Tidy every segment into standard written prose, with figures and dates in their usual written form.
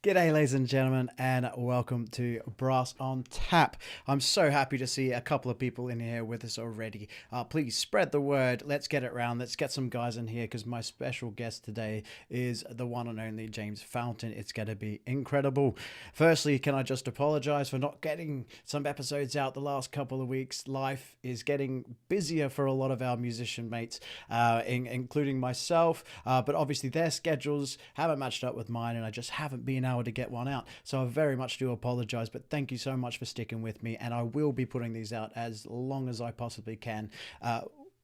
G'day, ladies and gentlemen, and welcome to Brass on Tap. I'm so happy to see a couple of people in here with us already. Please spread the word. Let's get it round. Let's get some guys in here because my special guest today is the one and only James Fountain. It's going to be incredible. Firstly, can I just apologize for not getting some episodes out the last couple of weeks? Life is getting busier for a lot of our musician mates, including myself, but obviously their schedules haven't matched up with mine, and I just haven't been able to get one out, so I very much do apologize, but thank you so much for sticking with me, and I will be putting these out as long as I possibly can,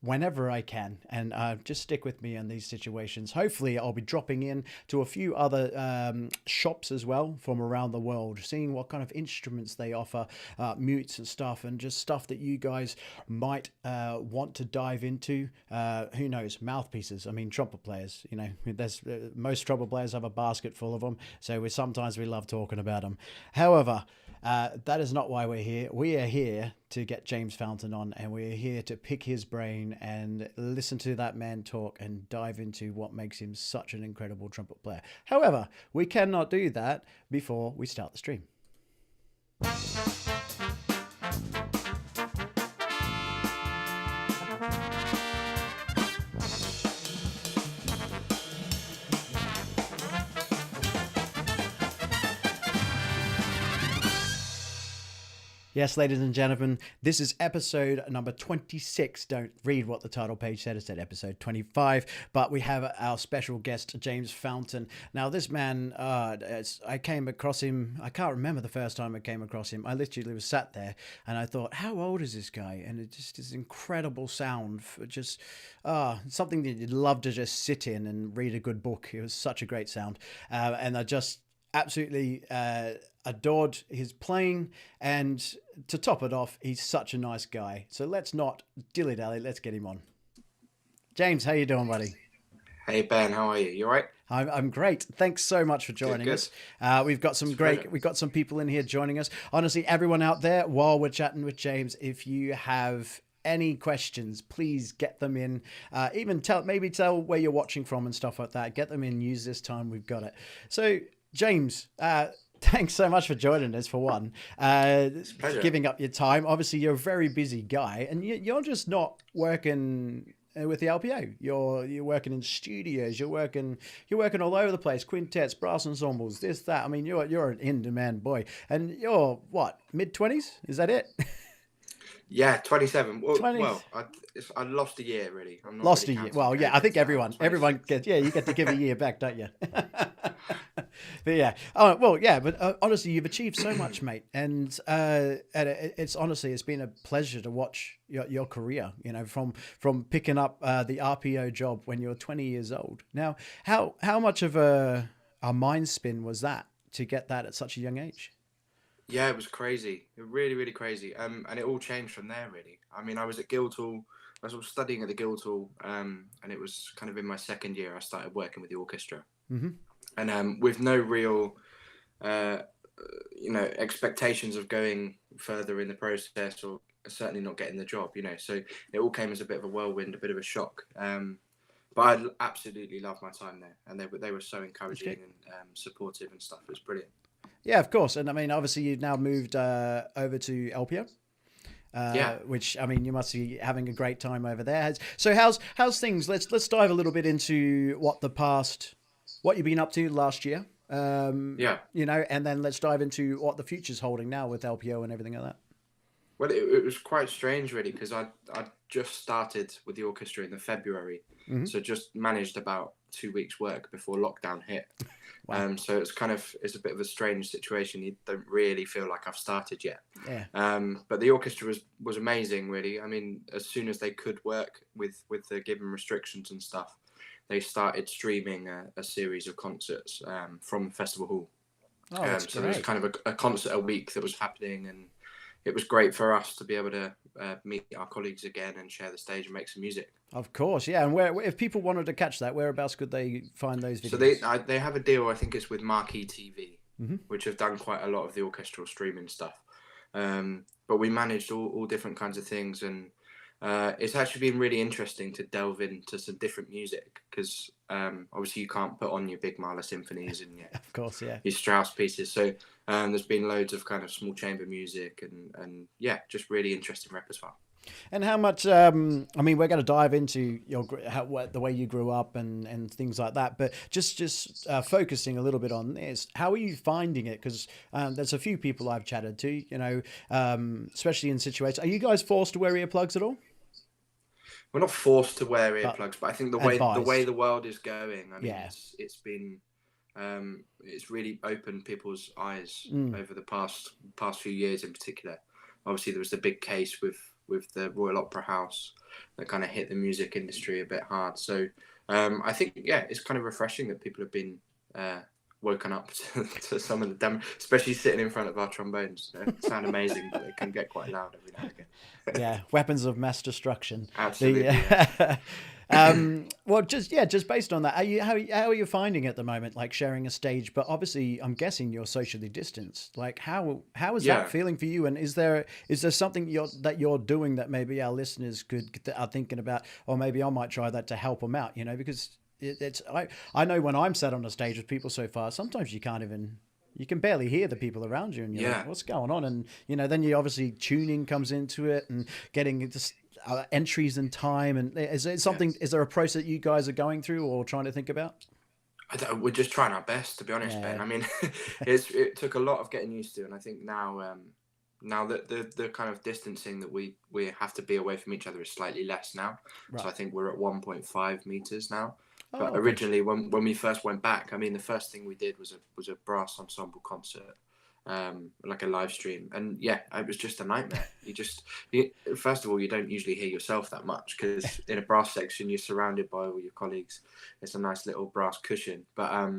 whenever I can, and just stick with me in these situations. Hopefully I'll be dropping in to a few other shops as well from around the world, seeing what kind of instruments they offer, mutes and stuff, and just stuff that you guys might want to dive into. Who knows, mouthpieces, I mean trumpet players, you know, there's most trumpet players have a basket full of them, so we love talking about them. However, that is not why we're here. We are here to get James Fountain on, and we're here to pick his brain and listen to that man talk and dive into what makes him such an incredible trumpet player. However, we cannot do that before we start the stream. Yes, ladies and gentlemen, this is episode number 26. Don't read what the title page said. It said episode 25. But we have our special guest, James Fountain. Now, this man, I came across him. I can't remember the first time I came across him. I literally was sat there and I thought, how old is this guy? And it just is incredible sound. For just something that you'd love to just sit in and read a good book. It was such a great sound. And I just absolutely adored his playing, and to top it off, he's such a nice guy. So let's not dilly-dally, let's get him on. James, how you doing, buddy? Hey Ben, how are you? You all right? I'm great. Thanks so much for joining us. We've got some people in here joining us. Honestly, everyone out there, while we're chatting with James, if you have any questions, please get them in. Even tell where you're watching from and stuff like that. Get them in. Use this time. We've got it. So, James, thanks so much for joining us, for one. Giving up your time. Obviously, you're a very busy guy, and you're just not working with the LPO. You're working in studios. You're working all over the place. Quintets, brass ensembles, this, that. I mean, you're an in-demand boy, and you're what, mid-20s? Is that it? Yeah, 27. Well, I lost a year, really. I'm not lost really a year. Well, yeah, I think everyone gets, you get to give a year back, don't you? But yeah, but honestly, you've achieved so much, mate, and it's been a pleasure to watch your career. You know, from picking up the RPO job when you were 20 years old. Now, how much of a mind spin was that to get that at such a young age? Yeah, it was crazy. Really, really crazy. And it all changed from there, really. I mean, I was at Guildhall. I was studying at the Guildhall, and it was kind of in my second year I started working with the orchestra. Mm-hmm. And with no real, expectations of going further in the process, or certainly not getting the job, So it all came as a bit of a whirlwind, a bit of a shock. But I absolutely loved my time there, and they were so encouraging and supportive and stuff. It was brilliant. Yeah, of course. And I mean, obviously, you've now moved over to LPO. Which, I mean, you must be having a great time over there. So how's things? Let's dive a little bit into what you've been up to last year. And then let's dive into what the future's holding now with LPO and everything like that. Well, it was quite strange, really, because I just started with the orchestra in February, so just managed about 2 weeks' work before lockdown hit. Wow. So it's a bit of a strange situation. You don't really feel like I've started yet. Yeah. But the orchestra was amazing, really. I mean, as soon as they could work with the given restrictions and stuff, they started streaming a series of concerts from Festival Hall. Oh, that's so great. there was kind of a concert a week that was happening, and it was great for us to be able to meet our colleagues again and share the stage and make some music. Of course, yeah. And where if people wanted to catch that, whereabouts could they find those videos? So they have a deal, I think it's with Marquee TV, which have done quite a lot of the orchestral streaming stuff. But we managed all different kinds of things, and It's actually been really interesting to delve into some different music because obviously you can't put on your big Mahler symphonies and Of course, yeah. your Strauss pieces. So there's been loads of kind of small chamber music and yeah, just really interesting repertoire. And how much? I mean, we're going to dive into the way you grew up and things like that. But just focusing a little bit on this, how are you finding it? Because there's a few people I've chatted to, especially in situations. Are you guys forced to wear earplugs at all? We're not forced to wear But earplugs, but I think the way advised. the world is going, I mean, Yeah. it's been it's really opened people's eyes Mm. over the past few years in particular. Obviously, there was the big case with the Royal Opera House that kind of hit the music industry a bit hard. So I think yeah, it's kind of refreshing that people have been woken up to some of the especially sitting in front of our trombones. They sound amazing, but they can get quite loud every now and again. Yeah, weapons of mass destruction. Absolutely, yeah. Well, just based on that, how are you finding it at the moment? Like sharing a stage, but obviously, I'm guessing you're socially distanced. Like, how is that Yeah. feeling for you? And is there something you're doing that maybe our listeners are thinking about, or maybe I might try that to help them out? Because I know when I'm sat on a stage with people so far, sometimes you can barely hear the people around you, and you're like, Yeah. "What's going on?" And then you obviously tuning comes into it, and getting just entries in time. And is it something? Yes. Is there a process you guys are going through or trying to think about? We're just trying our best, to be honest, Ben. Yeah, I mean, it took a lot of getting used to, and I think now that the kind of distancing that we have to be away from each other is slightly less now. So right. I think we're at 1.5 meters now. But Oh, okay. originally, when we first went back, I mean, the first thing we did was a brass ensemble concert, like a live stream, and yeah, it was just a nightmare. First of all, you don't usually hear yourself that much because in a brass section you're surrounded by all your colleagues. It's a nice little brass cushion, but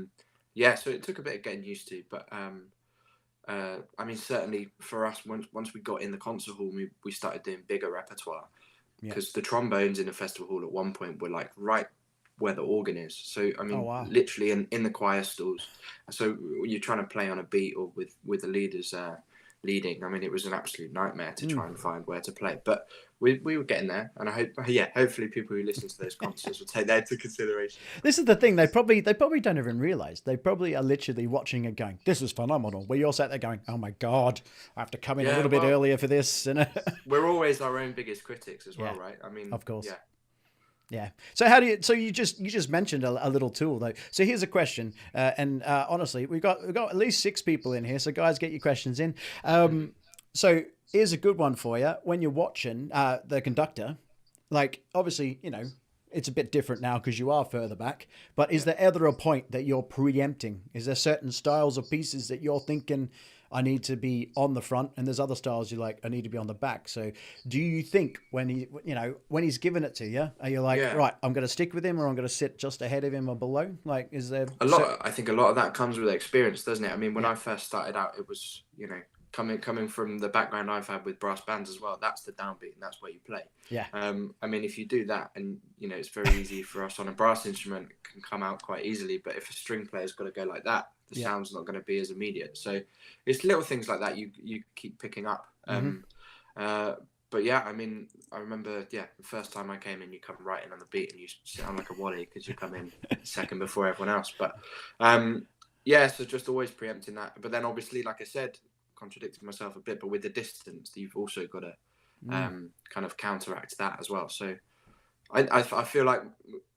yeah, so it took a bit of getting used to, but I mean, certainly for us, once we got in the concert hall, we started doing bigger repertoire Yeah. because the trombones in the festival hall at one point were like right where the organ is. So I Oh, mean, wow. literally in the choir stalls. So you're trying to play on a beat or with the leaders leading. I mean, it was an absolute nightmare to try Mm. and find where to play, but we were getting there, and I hope, yeah, hopefully people who listen to those concerts will take that into consideration. This is the thing. They probably don't even realize. They probably are literally watching it, going, "This is phenomenal." Where you're sat there going, "Oh my god, I have to come in a Yeah, little bit well, earlier for this." And we're always our own biggest critics as well, yeah, right? I mean, of course. yeah, Yeah. So how do you? So you just mentioned a little tool though. So here's a question, and honestly, we've got at least 6 people in here. So guys, get your questions in. hmm So here's a good one for you. When you're watching the conductor, like obviously it's a bit different now because you are further back. But is yeah. there ever a point that you're preempting? Is there certain styles or pieces that you're thinking, I need to be on the front, and there's other styles you're like, I need to be on the back? So do you think when he's giving it to you, are you like, Yeah. right, I'm going to stick with him, or I'm going to sit just ahead of him or below? Like, is there I think a lot of that comes with experience, doesn't it? I mean, when yeah, I first started out, it was, coming from the background I've had with brass bands as well. That's the downbeat, and that's where you play. yeah, I mean, if you do that, and it's very easy for us on a brass instrument, it can come out quite easily. But if a string player's got to go like that, the yeah, sound's not going to be as immediate. So it's little things like that you keep picking up. mm-hmm. Uh, but yeah, I mean, I remember, yeah, the first time I came in, you come right in on the beat, and you sound like a wally because you come in a second before everyone else. But yeah, so just always preempting that. But then obviously, like I said, contradicting myself a bit, but with the distance, you've also got to Mm. kind of counteract that as well. So I feel like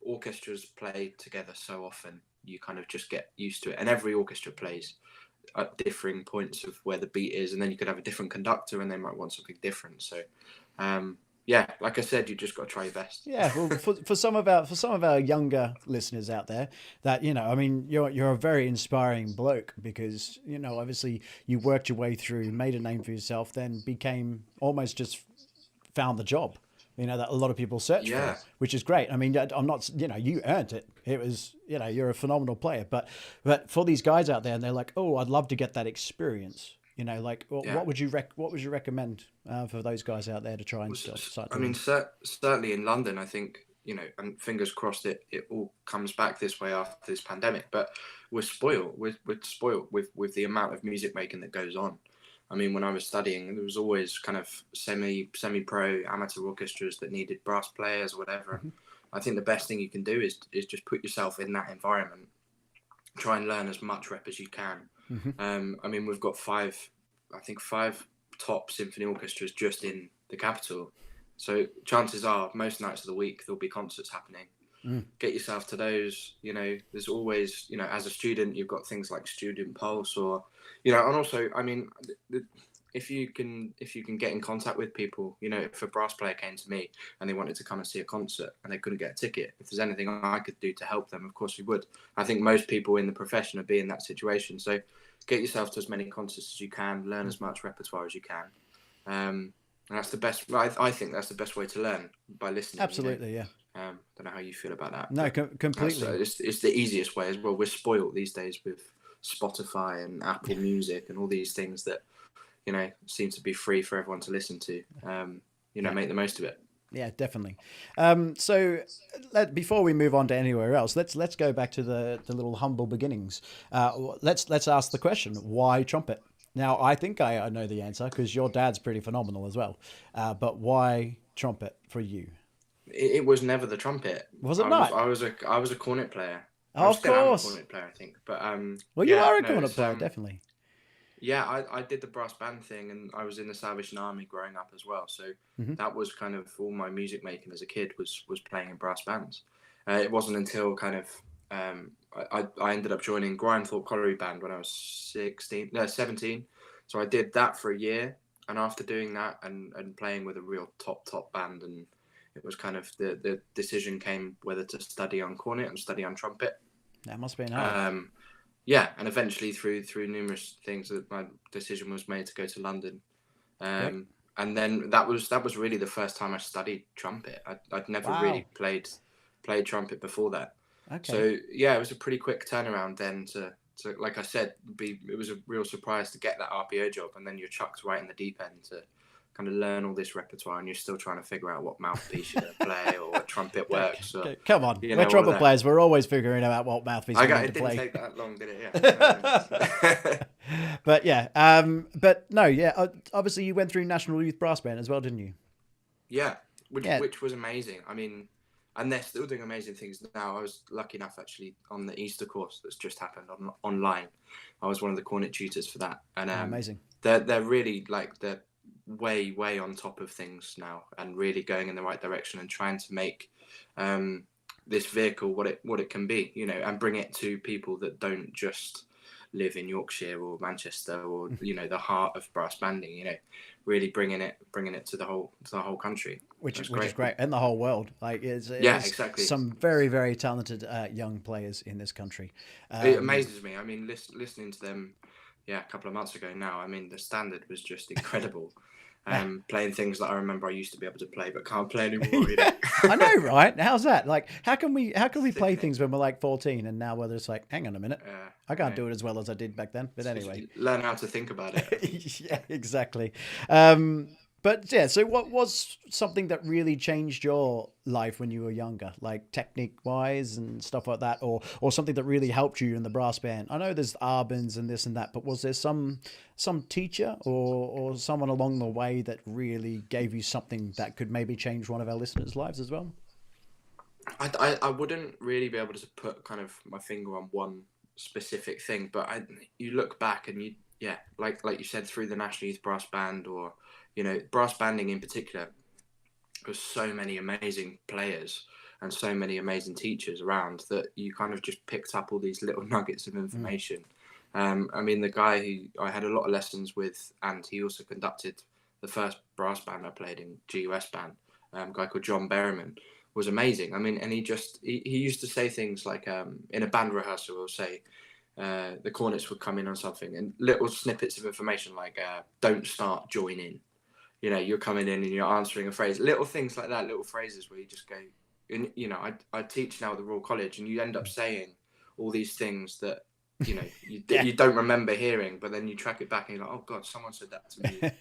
orchestras play together so often, you kind of just get used to it. And every orchestra plays at differing points of where the beat is, and then you could have a different conductor, and they might want something different. So, yeah, like I said, you just got to try your best. Yeah, well, for some of our younger listeners out there, that I mean, you're a very inspiring bloke because obviously you worked your way through, made a name for yourself, then became almost just found the job, that a lot of people search for, Yeah, which is great. I mean, I'm not, you earned it. It was, you're a phenomenal player, but for these guys out there, and they're like, oh, I'd love to get that experience. Like, yeah. what would you recommend for those guys out there to try and start I mean, doing? certainly in London, I think, and fingers crossed it all comes back this way after this pandemic. But we're spoiled. We're spoiled with the amount of music making that goes on. I mean, when I was studying, there was always kind of semi-pro amateur orchestras that needed brass players or whatever. Mm-hmm. I think the best thing you can do is just put yourself in that environment, try and learn as much rep as you can. Mm-hmm. I mean, we've got five top symphony orchestras just in the capital. So chances are most nights of the week there'll be concerts happening. Get yourself to those. There's always, as a student, you've got things like Student Pulse, or, and also, I mean, if you can get in contact with people, if a brass player came to me and they wanted to come and see a concert and they couldn't get a ticket, if there's anything I could do to help them, of course we would. I think most people in the profession would be in that situation. So get yourself to as many concerts as you can, learn as much repertoire as you can. And that's the best. I think that's the best way to learn, by listening. Absolutely, yeah. Don't know how you feel about that. No, completely. It's the easiest way as well. We're spoiled these days with Spotify and Apple Music and all these things that, seem to be free for everyone to listen to. Make the most of it. Yeah, definitely. So before we move on to anywhere else, let's go back to the little humble beginnings. Let's ask the question: why trumpet? Now, I think I know the answer because your dad's pretty phenomenal as well. But why trumpet for you? It was never the trumpet. Was it not? I was a cornet player. Oh, of course. I'm a cornet player, I think. But well, you are a cornet player, definitely. Yeah, I did the brass band thing, and I was in the Salvation Army growing up as well. So that was kind of all my music making as a kid was playing in brass bands. It wasn't until kind of I ended up joining Grindthorpe Colliery Band when I was 17. So I did that for a year, and after doing that and playing with a real top band, and it was kind of the decision came whether to study on cornet and study on trumpet. That must be nice. Yeah, and eventually through numerous things, that my decision was made to go to London, and then that was really the first time I studied trumpet. I'd never really played trumpet before that. Okay. So yeah, it was a pretty quick turnaround then to like I said, it was a real surprise to get that RPO job, and then you're chucked right in the deep end to kind of learn all this repertoire, and you're still trying to figure out what mouthpiece you're going to play or what trumpet works. Okay. Come on, we're trumpet players. We're always figuring out what mouthpiece we need to play. It didn't take that long, did it? Yeah. But yeah, but no, yeah. Obviously, you went through National Youth Brass Band as well, didn't you? Yeah, which was amazing. I mean, and they're still doing amazing things now. I was lucky enough actually on the Easter course that's just happened online. I was one of the cornet tutors for that, and amazing. They're really they're way on top of things now, and really going in the right direction and trying to make this vehicle what it can be, and bring it to people that don't just live in Yorkshire or Manchester or the heart of brass banding, really bringing it to the whole country, which is great, and the whole world. Exactly. Some very, very talented young players in this country. It amazes me. I mean, listening to them a couple of months ago now, I mean, the standard was just incredible. Playing things that I remember I used to be able to play but can't play anymore. I know, right? How's that? Like, how can we play things when we're like 14 and now whether it's like, hang on a minute, I can't do it as well as I did back then. But anyway, learn how to think about it. Yeah, exactly. But yeah, so what was something that really changed your life when you were younger, like technique wise and stuff like that, or something that really helped you in the brass band? I know there's Arbans and this and that, but was there some teacher or someone along the way that really gave you something that could maybe change one of our listeners' lives as well? I wouldn't really be able to put kind of my finger on one specific thing, but you look back and like you said, through the National Youth Brass Band, or brass banding in particular, there's so many amazing players and so many amazing teachers around that you kind of just picked up all these little nuggets of information. I mean, the guy who I had a lot of lessons with, and he also conducted the first brass band I played in, GUS band, a guy called John Berryman, was amazing. I mean, and he used to say things like, in a band rehearsal, he'll say, the cornets would come in on something, and little snippets of information like, don't start, join in. You're coming in and you're answering a phrase, little things like that, little phrases where you just go, and I teach now at the Royal College, and you end up saying all these things that, you don't remember hearing, but then you track it back and you're like, oh God, someone said that to me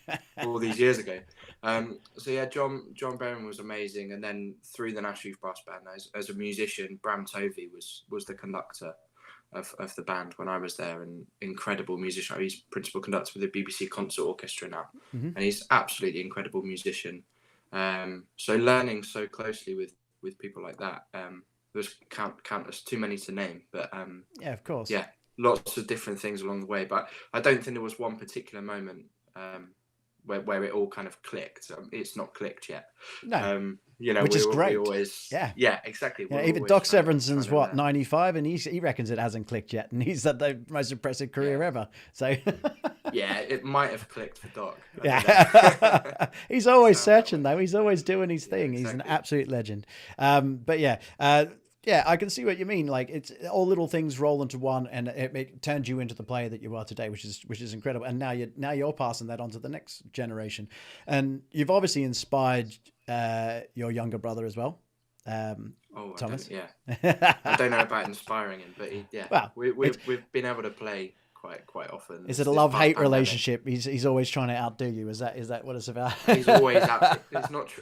all these years ago. So yeah, John Berryman was amazing. And then through the National Youth Brass Band, as a musician, Bram Tovey was the conductor. of the band when I was there, and incredible musician. He's principal conductor with the BBC Concert Orchestra now, Mm-hmm. and he's absolutely incredible musician. So learning so closely with people like that, there's countless, too many to name, but Yeah, of course. yeah, lots of different things along the way. But I don't think there was one particular moment where it all kind of clicked. It's not clicked yet. No. You know, Which is great. we always, yeah, exactly. Yeah, We're even always Doc trying to Severinson's what, learn. 95, and he reckons it hasn't clicked yet, and he's had the most impressive career ever. So yeah, it might have clicked for Doc. Yeah, he's always searching though. He's always doing his thing. He's an absolute legend. But yeah. Yeah, I can see what you mean. Like, it's all little things roll into one, and it turned you into the player that you are today, which is incredible. And now you're passing that on to the next generation, and you've obviously inspired your younger brother as well, Thomas. I don't know about inspiring him, but well, we've been able to play quite often. Is it a love-hate relationship? He's always trying to outdo you. Is that what it's about? He's always out.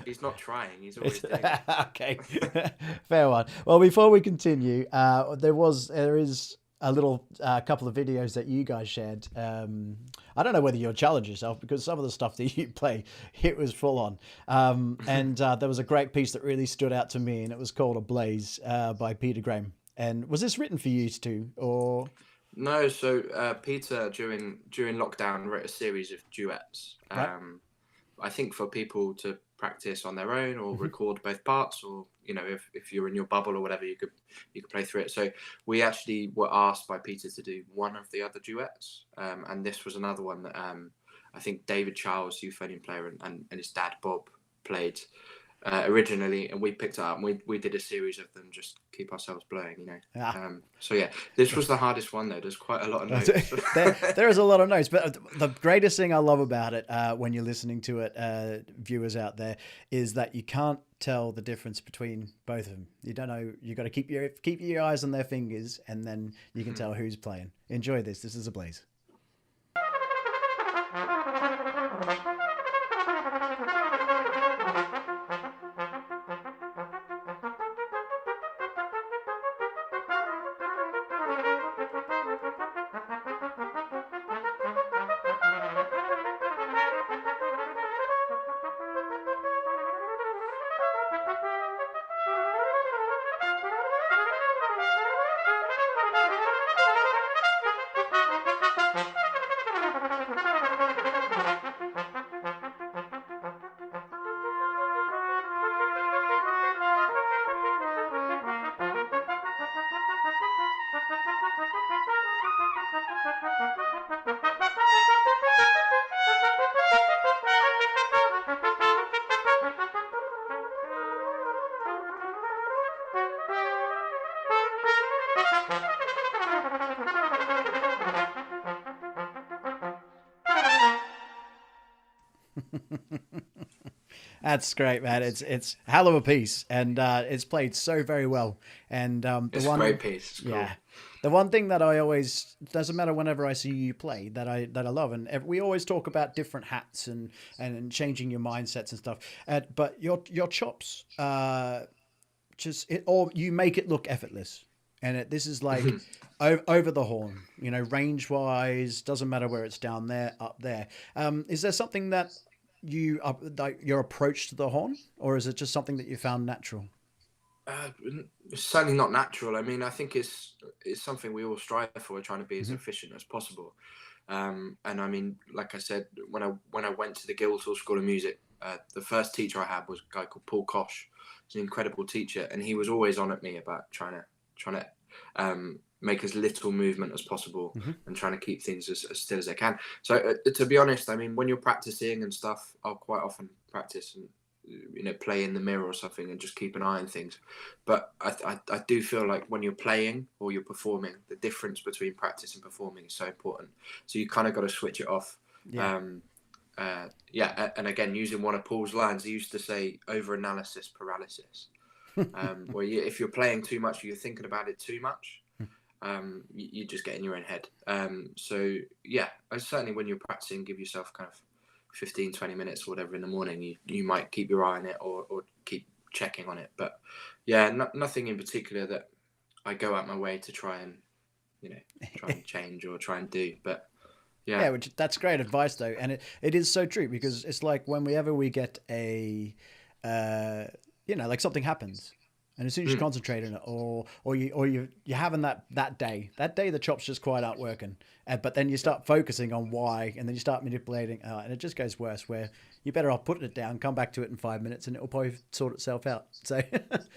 He's not trying. He's always doing it. Okay, fair one. Well, before we continue, there is a little couple of videos that you guys shared. I don't know whether you'll challenge yourself, because some of the stuff that you play, it was full on. And there was a great piece that really stood out to me, and it was called "Ablaze" by Peter Graham. And was this written for you two, or? No, so Peter during lockdown wrote a series of duets. Right. I think for people to practice on their own, or record both parts, or if you're in your bubble or whatever, you could play through it. So we actually were asked by Peter to do one of the other duets, and this was another one that I think David Charles, euphonium player, and his dad Bob played originally, and we picked it up, and we did a series of them, just keep ourselves blowing, so yeah, this was the hardest one though. There's quite a lot of notes. there is a lot of notes, but the greatest thing I love about it, when you're listening to it, viewers out there, is that you can't tell the difference between both of them. You don't know. You got to keep your eyes on their fingers, and then you can tell who's playing. Enjoy this. This is Ablaze. That's great, man. It's a hell of a piece, and it's played so very well. And it's a great piece. It's cool. Yeah, the one thing that I always, doesn't matter whenever I see you play, that I love, and we always talk about different hats and changing your mindsets and stuff. But your chops, or you make it look effortless. And this is like over the horn, range wise, doesn't matter where it's down there, up there. Is there something that your approach to the horn, or is it just something that you found natural? It's certainly not natural. I mean, I think it's something we all strive for, trying to be as efficient as possible. And I mean, like I said, when I went to the Guildhall School of Music, the first teacher I had was a guy called Paul Kosh. He's an incredible teacher, and he was always on at me about trying to make as little movement as possible, and trying to keep things as still as I can. So to be honest, I mean, when you're practicing and stuff, I'll quite often practice and play in the mirror or something and just keep an eye on things. But I do feel like when you're playing or you're performing, the difference between practice and performing is so important. So you kind of got to switch it off. And again, using one of Paul's lines, he used to say, over-analysis paralysis. Where if you're playing too much, you're thinking about it too much, you just get in your own head. So yeah, certainly when you're practicing, give yourself kind of 15-20 minutes or whatever in the morning. You might keep your eye on it or keep checking on it. But yeah, nothing in particular that I go out my way to try and try and change or try and do. But Yeah, which that's great advice though, and it is so true, because it's like whenever we get a, like something happens, and as soon as you concentrate on it, you're having that day the chops just quite aren't working, but then you start focusing on why, and then you start manipulating, and it just goes worse. Where you're better off putting it down, come back to it in 5 minutes, and it'll probably sort itself out. So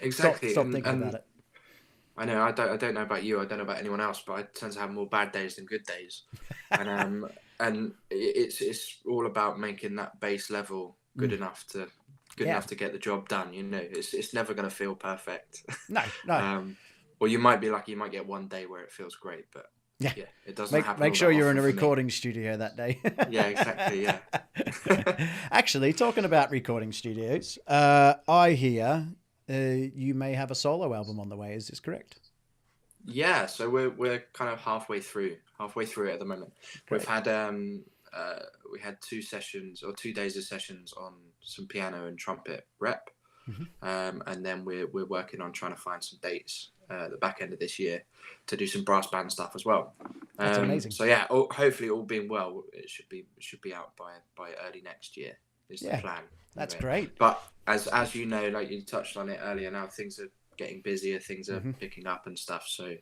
exactly. stop thinking about it. I know I don't know about you. I don't know about anyone else, but I tend to have more bad days than good days, and it's all about making that base level good enough to get the job done. It's never going to feel perfect. No. Or you might be lucky. You might get one day where it feels great, but yeah, it doesn't happen. Make sure you're in a recording studio that day. Yeah, exactly. Yeah. Actually, talking about recording studios, I hear you may have a solo album on the way. Is this correct? Yeah, so we're kind of halfway through it at the moment. Great. We've had we had 2 sessions or 2 days of sessions on some piano and trumpet rep, and then we're working on trying to find some dates at the back end of this year to do some brass band stuff as well. That's amazing. So yeah, hopefully all being well, it should be out by early next year. Is the plan. That's great. But as you know, like you touched on it earlier, now things are getting busier, things are picking up and stuff. So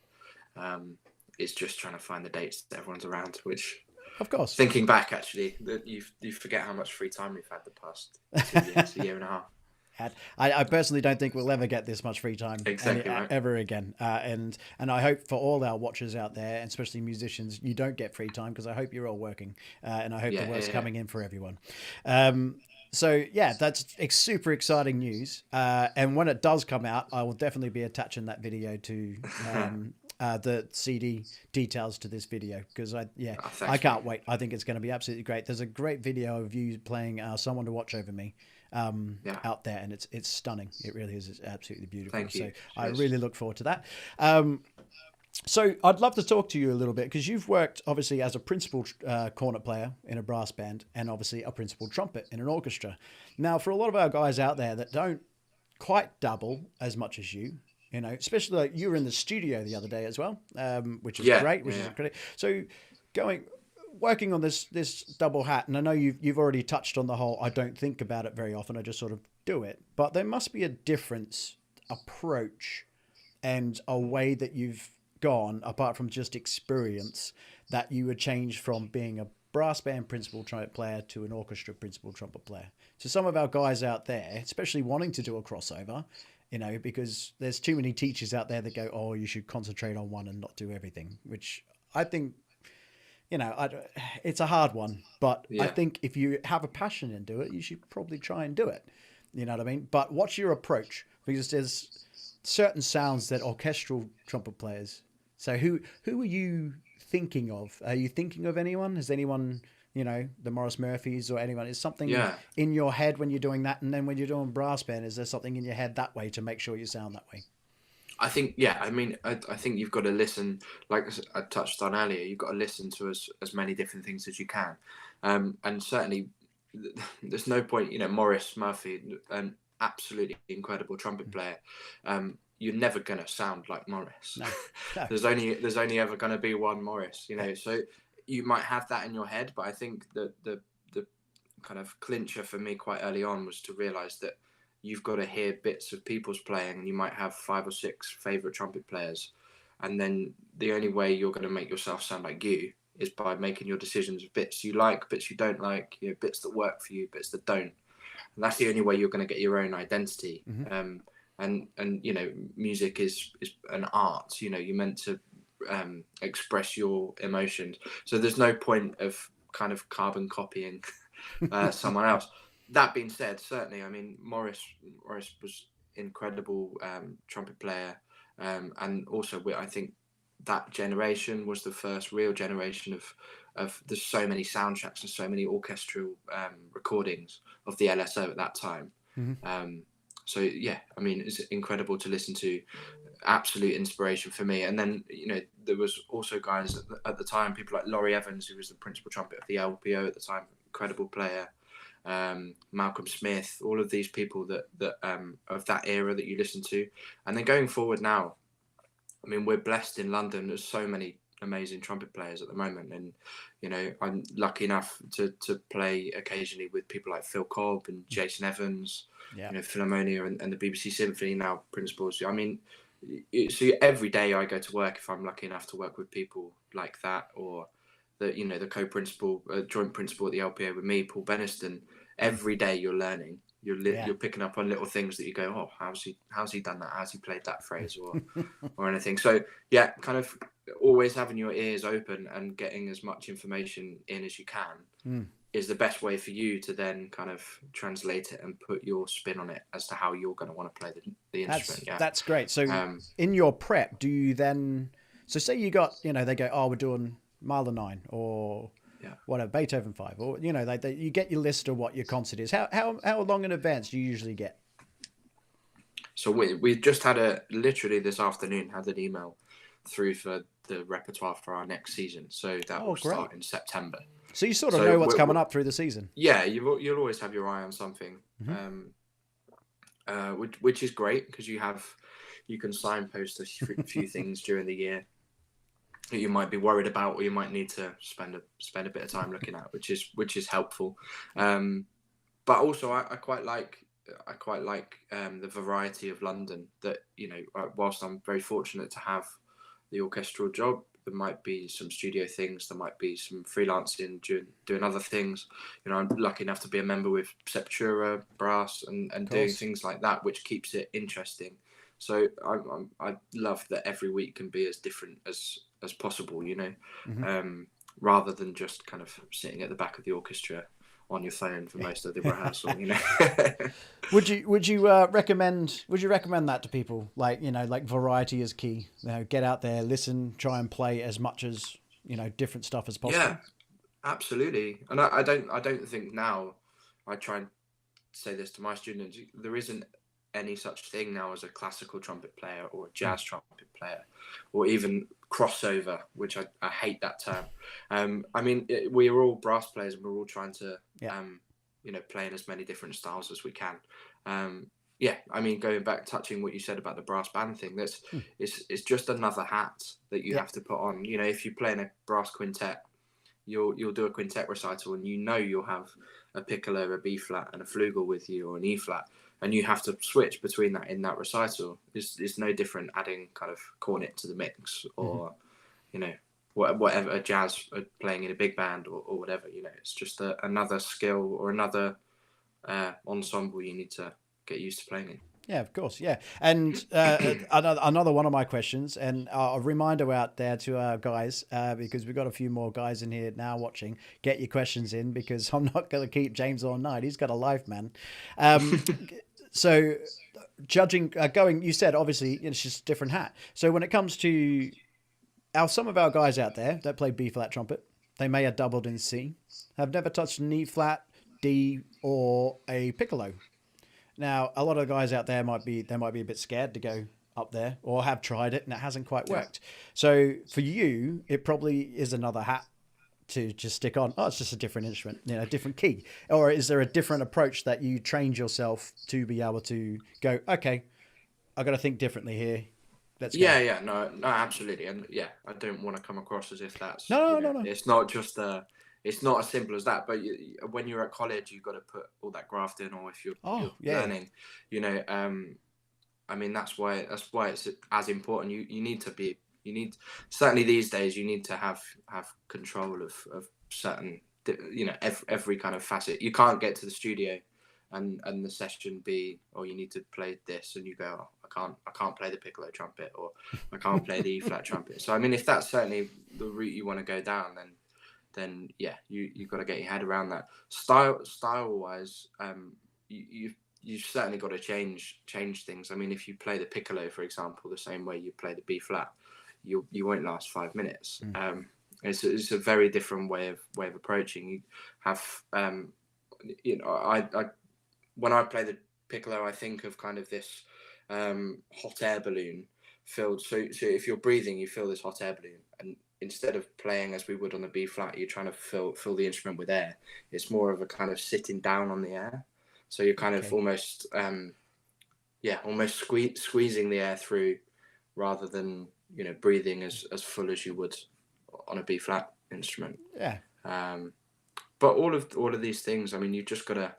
it's just trying to find the dates that everyone's around, which, of course, thinking back, actually, that you forget how much free time we've had the past 2 years, a year and a half. I personally don't think we'll ever get this much free time ever again. And I hope for all our watchers out there, and especially musicians, you don't get free time, because I hope you're all working, and I hope the work's coming in for everyone. So yeah, that's super exciting news. And when it does come out, I will definitely be attaching that video to the CD details to this video, because I can't wait. I think it's going to be absolutely great. There's a great video of you playing Someone to Watch Over Me out there, and it's stunning. It really is. It's absolutely beautiful. Thank you. So I really look forward to that. So I'd love to talk to you a little bit, because you've worked obviously as a principal cornet player in a brass band, and obviously a principal trumpet in an orchestra. Now, for a lot of our guys out there that don't quite double as much as you, especially like you were in the studio the other day as well, which is great, which is great. So working on this double hat, and I know you've already touched on the whole, I don't think about it very often, I just sort of do it, but there must be a difference approach and a way that you've gone, apart from just experience, that you would change from being a brass band principal trumpet player to an orchestra principal trumpet player. So some of our guys out there, especially wanting to do a crossover, because there's too many teachers out there that go, oh, you should concentrate on one and not do everything, which I think, it's a hard one, but I think if you have a passion and do it, you should probably try and do it. You know what I mean? But what's your approach? Because there's certain sounds that orchestral trumpet players. So who are you thinking of? Are you thinking of anyone? Has anyone, the Morris Murphys or anyone? Is something in your head when you're doing that? And then when you're doing brass band, is there something in your head that way to make sure you sound that way? I think, I think you've got to listen, like I touched on earlier, you've got to listen to as many different things as you can. And certainly there's no point, Morris Murphy, an absolutely incredible trumpet player, you're never going to sound like Morris. No. there's only ever going to be one Morris, so you might have that in your head, but I think that the kind of clincher for me quite early on was to realize that you've got to hear bits of people's playing, and you might have 5 or 6 favorite trumpet players, and then the only way you're going to make yourself sound like you is by making your decisions of bits you like, bits you don't like, bits that work for you, bits that don't, and that's the only way you're going to get your own identity. And music is an art. You're meant to express your emotions, so there's no point of kind of carbon copying someone else. That being said, certainly, Morris was incredible trumpet player, and also I think that generation was the first real generation of there's so many soundtracks and so many orchestral recordings of the LSO at that time. So it's incredible to listen to, absolute inspiration for me. And then there was also guys at the time, people like Laurie Evans, who was the principal trumpet of the LPO at the time, incredible player. Malcolm Smith, all of these people that of that era that you listen to. And then going forward now, we're blessed in London. There's so many amazing trumpet players at the moment, and I'm lucky enough to play occasionally with people like Phil Cobb and Jason Evans, Philharmonia and the BBC Symphony now principals. I mean, so every day I go to work, if I'm lucky enough to work with people like that, or the co-principal, joint principal at the LPA with me, Paul Beniston. Every day you're learning. You're picking up on little things that you go, oh, how's he done that? How's he played that phrase or anything? So yeah, kind of always having your ears open and getting as much information in as you can is the best way for you to then kind of translate it and put your spin on it as to how you're going to want to play the instrument. That's great. So in your prep, do you then? So say you got, they go, oh, we're doing Mahler 9 or whatever, Beethoven 5, or you get your list of what your concert is. How long in advance do you usually get? So we just had literally this afternoon had an email through for the repertoire for our next season. So that will start in September. So you sort of know what's coming up through the season. Yeah, you'll always have your eye on something, which is great because you can signpost a few things during the year that you might be worried about, or you might need to spend a bit of time looking at, which is helpful. But also, I quite like the variety of London. That whilst I'm very fortunate to have the orchestral job, there might be some studio things, there might be some freelancing, doing other things. I'm lucky enough to be a member with Septura Brass and doing things like that, which keeps it interesting. So I love that every week can be as different as possible, rather than just kind of sitting at the back of the orchestra on your phone for most of the rehearsal. Would you recommend that to people? Like variety is key. Get out there, listen, try and play as much as different stuff as possible. Yeah, absolutely. And I don't think now, I try and say this to my students, there isn't any such thing now as a classical trumpet player or a jazz trumpet player, or even crossover, which I hate that term. I mean, we are all brass players and we're all trying to play in as many different styles as we can. I mean, going back, touching what you said about the brass band thing, it's just another hat that you have to put on. If you play in a brass quintet, you'll do a quintet recital, and you'll have a piccolo, a B flat, and a flugel with you, or an E flat, and you have to switch between that in that recital. It's no different adding kind of cornet to the mix, or whatever, a jazz playing in a big band or whatever. It's just another skill or another ensemble you need to get used to playing in. Yeah, of course. Yeah. And another one of my questions, and a reminder out there to our guys, because we've got a few more guys in here now watching, get your questions in, because I'm not going to keep James all night. He's got a life, man. So judging, you said, obviously, it's just a different hat. So when it comes to some of our guys out there that play B flat trumpet, they may have doubled in C, have never touched an E flat, D, or a piccolo. Now, a lot of the guys out there might be a bit scared to go up there, or have tried it and it hasn't quite worked. So for you, it probably is another hat to just stick on. Oh, it's just a different instrument, a different key. Or is there a different approach that you trained yourself to be able to go, okay, I've got to think differently here. Let's go. Yeah, no, absolutely. And I don't want to come across as if that's, no. It's not just it's not as simple as that, but when you're at college, you've got to put all that graft in, or if you're learning, I mean, that's why it's as important. You need certainly these days, you need to have control of certain, every kind of facet. You can't get to the studio and the session be, oh, you need to play this, and you go, oh, I can't play the piccolo trumpet, or I can't play the E flat trumpet. So I mean, if that's certainly the route you want to go down, then you've got to get your head around that. Style wise, you've certainly got to change things. I mean, if you play the piccolo, for example, the same way you play the B flat, you won't last 5 minutes. It's a very different way of approaching. You have I when I play the piccolo, I think of kind of this hot air balloon filled. So if you're breathing, you fill this hot air balloon, and instead of playing as we would on the B flat, you're trying to fill the instrument with air. It's more of a kind of sitting down on the air. So you're kind of almost squeezing the air through, rather than breathing as full as you would on a B flat instrument. Yeah. But all of these things, I mean, you just gotta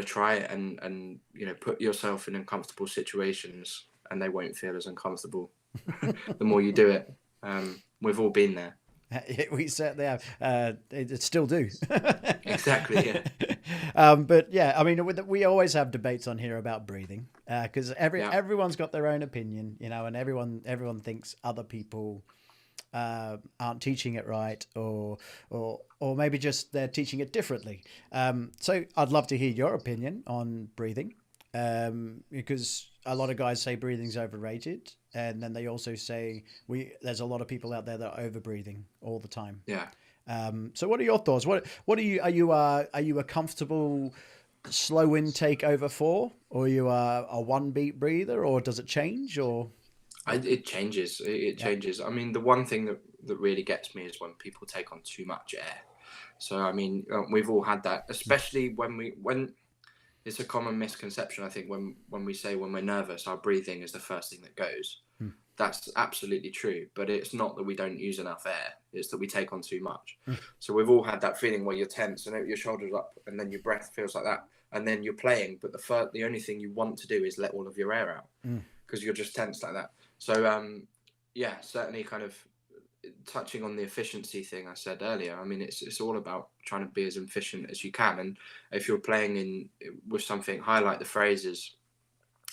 try it, and put yourself in uncomfortable situations, and they won't feel as uncomfortable the more you do it. We've all been there. We certainly have. It still do. Exactly. Yeah. But yeah, I mean, we always have debates on here about breathing, because Yeah. everyone's got their own opinion, and everyone thinks other people aren't teaching it right, or maybe just they're teaching it differently. So I'd love to hear your opinion on breathing, because a lot of guys say breathing's overrated, and then they also say there's a lot of people out there that are over breathing all the time. Yeah. So what are your thoughts? What are you a comfortable slow intake over 4, or are you a 1 beat breather, or does it change, or? It changes. It changes. I mean, the one thing that really gets me is when people take on too much air. So I mean, we've all had that, especially when it's a common misconception. I think when we say when we're nervous, our breathing is the first thing that goes. That's absolutely true, but it's not that we don't use enough air. It's that we take on too much. So we've all had that feeling where you're tense and your shoulders up, and then your breath feels like that, and then you're playing, but the only thing you want to do is let all of your air out because you're just tense like that. So yeah, certainly kind of touching on the efficiency thing I said earlier. I mean, it's all about trying to be as efficient as you can, and if you're playing with something, highlight the phrases,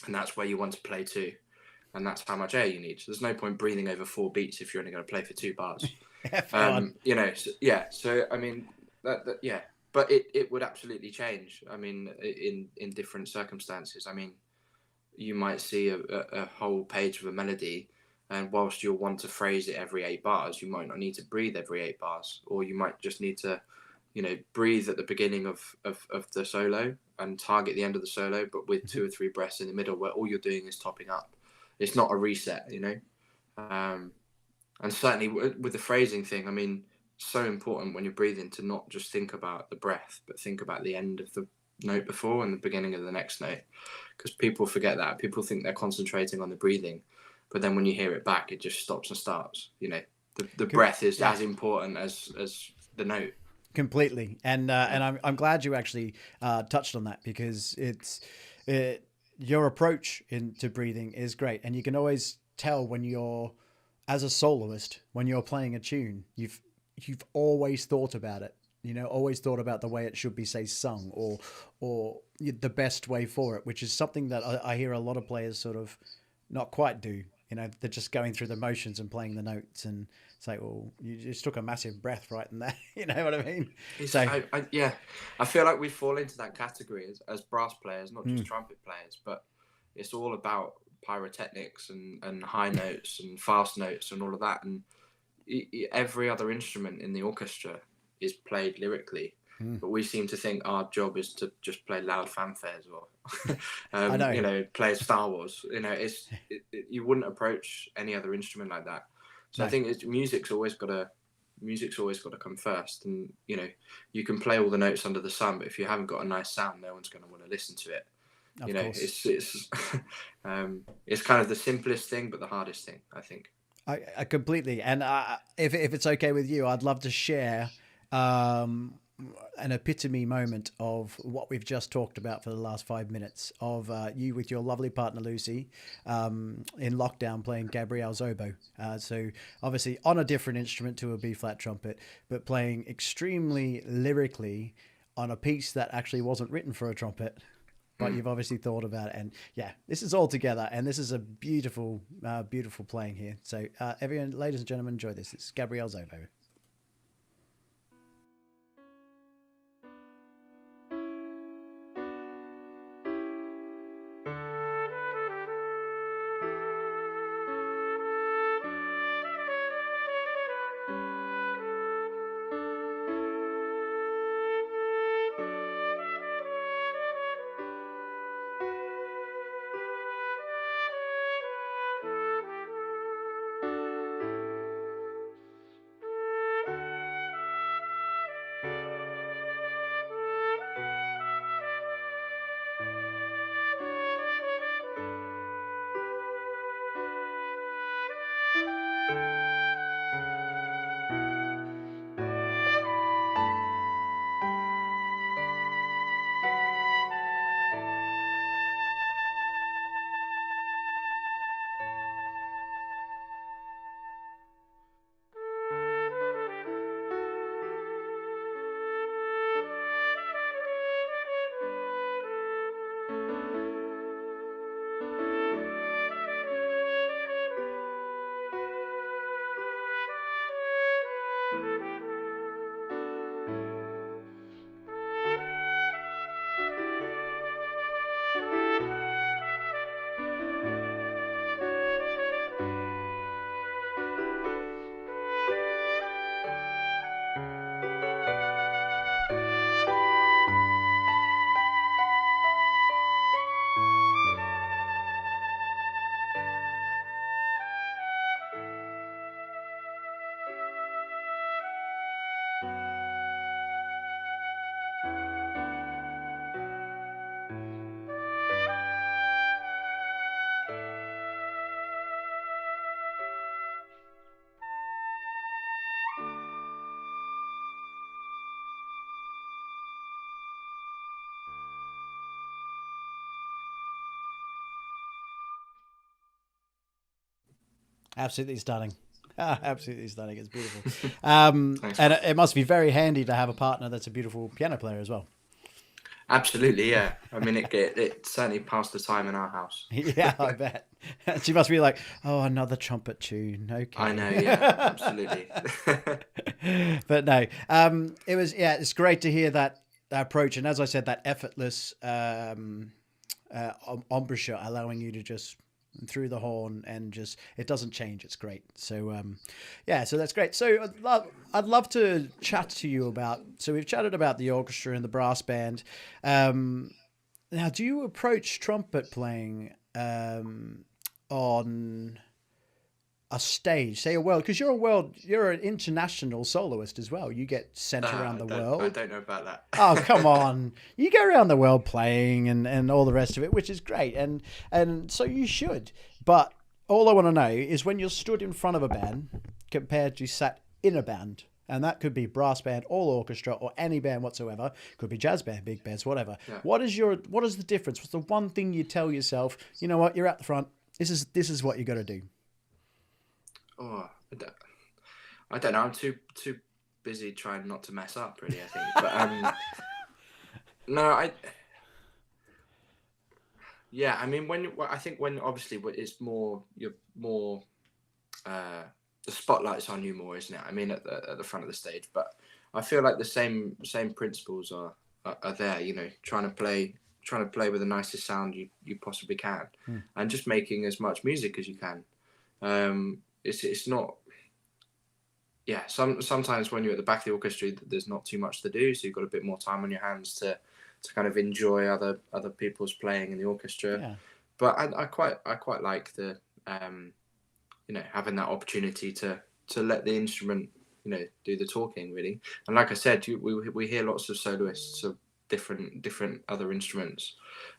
and that's where you want to play to. And that's how much air you need. So there's no point breathing over 4 beats if you're only going to play for 2 bars. So I mean, yeah, but it would absolutely change. I mean, in different circumstances. I mean, you might see a whole page of a melody, and whilst you'll want to phrase it every 8 bars, you might not need to breathe every 8 bars, or you might just need to, breathe at the beginning of the solo and target the end of the solo, but with 2 or 3 breaths in the middle where all you're doing is topping up. It's not a reset, and certainly with the phrasing thing, I mean, so important when you're breathing to not just think about the breath, but think about the end of the note before and the beginning of the next note, because people forget that. People think they're concentrating on the breathing, but then when you hear it back, it just stops and starts. The breath is as important as the note. Completely, and I'm glad you actually touched on that, because your approach into breathing is great, and you can always tell when you're, as a soloist, when you're playing a tune, you've always thought about it. Always thought about the way it should be, say, sung, or the best way for it, which is something that I hear a lot of players sort of not quite do. They're just going through the motions and playing the notes, and it's like, well, you just took a massive breath right in there. You know what I mean? I feel like we fall into that category as brass players, not just trumpet players, but it's all about pyrotechnics and high notes and fast notes and all of that. And every other instrument in the orchestra is played lyrically, but we seem to think our job is to just play loud fanfares or play Star Wars. You wouldn't approach any other instrument like that. So no. I think music's always got to come first, and you can play all the notes under the sun, but if you haven't got a nice sound, no one's going to want to listen to it. Of course. It's kind of the simplest thing, but the hardest thing, I think. I completely. And if it's okay with you, I'd love to share an epitome moment of what we've just talked about for the last 5 minutes of you with your lovely partner Lucy in lockdown playing Gabrielle's oboe. So obviously on a different instrument to a B flat trumpet, but playing extremely lyrically on a piece that actually wasn't written for a trumpet. But you've obviously thought about it, and yeah, this is all together, and this is a beautiful, beautiful playing here. So, everyone, ladies and gentlemen, enjoy this. It's Gabrielle's oboe. Absolutely stunning. Absolutely stunning. It's beautiful. Thanks, And man. it must be very handy to have a partner that's a beautiful piano player as well. Absolutely, yeah. I mean, it certainly passed the time in our house. Yeah, I bet. She must be like, oh, another trumpet tune. I Okay. know, yeah, absolutely. But no, it was, yeah, it's great to hear that approach. And as I said, that effortless embouchure allowing you to just through the horn and just it doesn't change. It's great. So yeah, so that's great. So I'd love to chat to you about. So we've chatted about the orchestra and the brass band. Now, do you approach trumpet playing on a stage, say a world, because you're an international soloist as well. You get sent around the I world. don't know about Oh, come that. on. You go around the world playing and all the rest of it, which is great. And so you should. But all I want to know is when you're stood in front of a band compared to sat in a band. And that could be brass band, all orchestra, or any band whatsoever. Could be jazz band, big bands, whatever. Yeah. What is the difference? What's the one thing you tell yourself, you know what, you're at the front. This is what you got to do. Oh, I don't know. I'm too busy trying not to mess up, really. I think, but no, yeah. I mean, I think when obviously it's more you're more the spotlight's on you more, isn't it? I mean, at the front of the stage, but I feel like the same principles are there. You know, trying to play with the nicest sound you possibly can, Hmm. and just making as much music as you can. It's not. Yeah, sometimes when you're at the back of the orchestra, there's not too much to do, so you've got a bit more time on your hands to kind of enjoy other people's playing in the orchestra. Yeah. But I quite like the having that opportunity to let the instrument do the talking really. And like I said, we hear lots of soloists of different other instruments,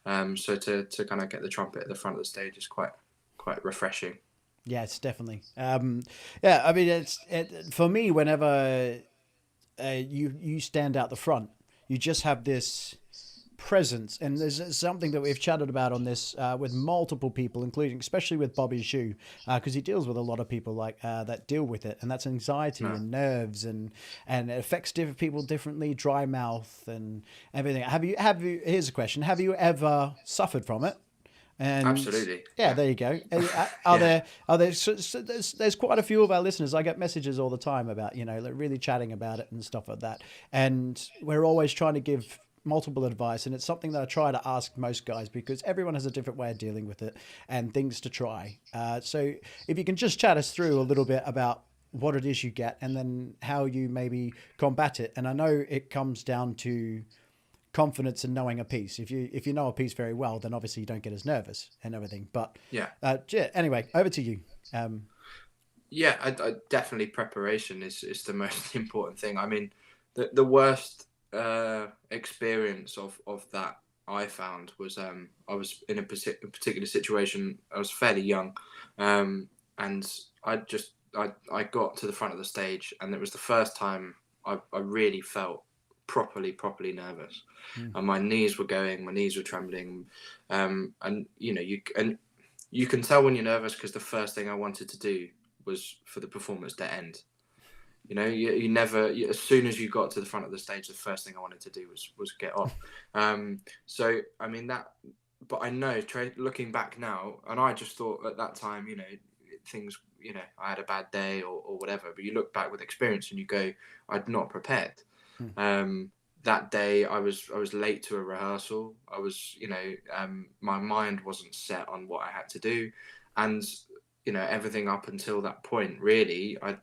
so to kind of get the trumpet at the front of the stage is quite refreshing. Yes, definitely. Yeah, I mean, for me. Whenever you stand out the front, you just have this presence, and there's something that we've chatted about on this with multiple people, including especially with Bobby Zhu, because he deals with a lot of people like that deal with it, and that's anxiety No, and nerves, and it affects different people differently, dry mouth and everything. Have you? Here's a question: have you ever suffered from it? And absolutely, yeah, yeah, there you go. Are yeah. there? So there's quite a few of our listeners. I get messages all the time about like really chatting about it and stuff like that. And we're always trying to give multiple advice, and it's something that I try to ask most guys because everyone has a different way of dealing with it and things to try. So if you can just chat us through a little bit about what it is you get and then how you maybe combat it. And I know it comes down to confidence in knowing a piece. If you know a piece very well, then obviously you don't get as nervous and everything. But Yeah. yeah, anyway, over to you. Yeah, I definitely preparation is the most important thing. I mean, the worst experience of that I found was I was in a particular situation. I was fairly young, and I got to the front of the stage, and it was the first time I really felt properly nervous, Mm. and my knees were trembling, and you can tell when you're nervous because the first thing I wanted to do was for the performance to end. You never. As soon as you got to the front of the stage, the first thing I wanted to do was get off. So I mean that, but I know looking back now, and I just thought at that time, things, I had a bad day or whatever. But you look back with experience and you go, I'd not prepared. Mm. That day I was late to a rehearsal. I was, my mind wasn't set on what I had to do, and everything up until that point, really, I'd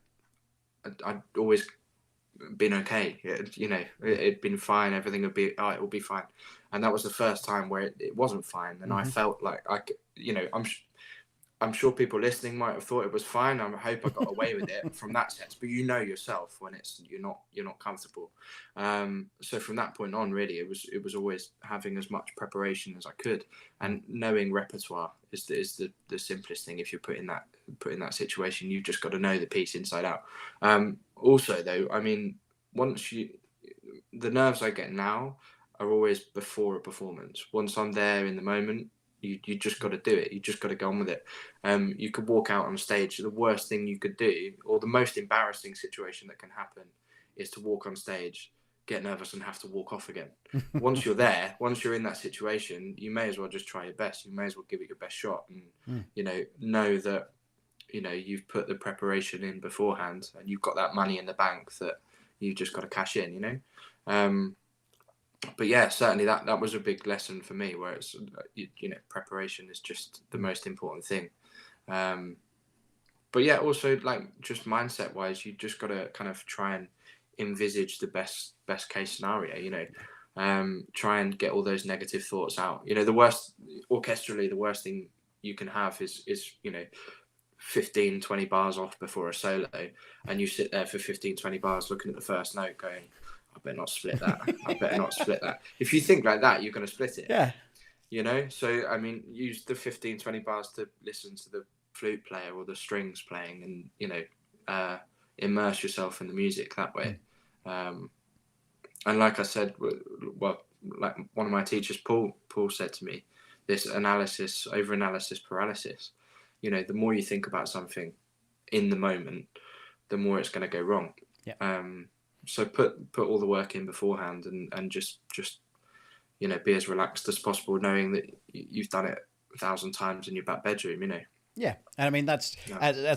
always been okay. It'd been fine. Everything would be, it will be fine. And that was the first time where it wasn't fine, and I Mm-hmm. felt like I'm sure people listening might have thought it was fine. I hope I got away with it from that sense. But yourself when you're not comfortable. So from that point on, really, it was always having as much preparation as I could, and knowing repertoire is the simplest thing. If you're put in that situation, you've just got to know the piece inside out. Also, though, I mean, the nerves I get now are always before a performance. Once I'm there in the moment, You just got to do it. You just got to go on with it. You could walk out on stage. The worst thing you could do, or the most embarrassing situation that can happen, is to walk on stage, get nervous, and have to walk off again. Once you're there, once you're in that situation, you may as well just try your best. You may as well give it your best shot, and know that you've put the preparation in beforehand, and you've got that money in the bank that you've just got to cash in. But yeah, certainly that was a big lesson for me, where it's preparation is just the most important thing. But yeah, also like just mindset wise, you just got to kind of try and envisage the best case scenario. Try and get all those negative thoughts out. The worst orchestrally, the worst thing you can have is 15-20 bars off before a solo, and you sit there for 15-20 bars looking at the first note going, I better not split that. I better not split that. If you think like that, you're going to split it. Yeah. So I mean, use the 15-20 bars to listen to the flute player or the strings playing, and immerse yourself in the music that way. And like I said, well, like one of my teachers, Paul said to me, this over analysis paralysis. The more you think about something in the moment, the more it's going to go wrong. Yeah. So put all the work in beforehand, and just be as relaxed as possible, knowing that you've done it 1,000 times in your back bedroom. Yeah, and I mean that's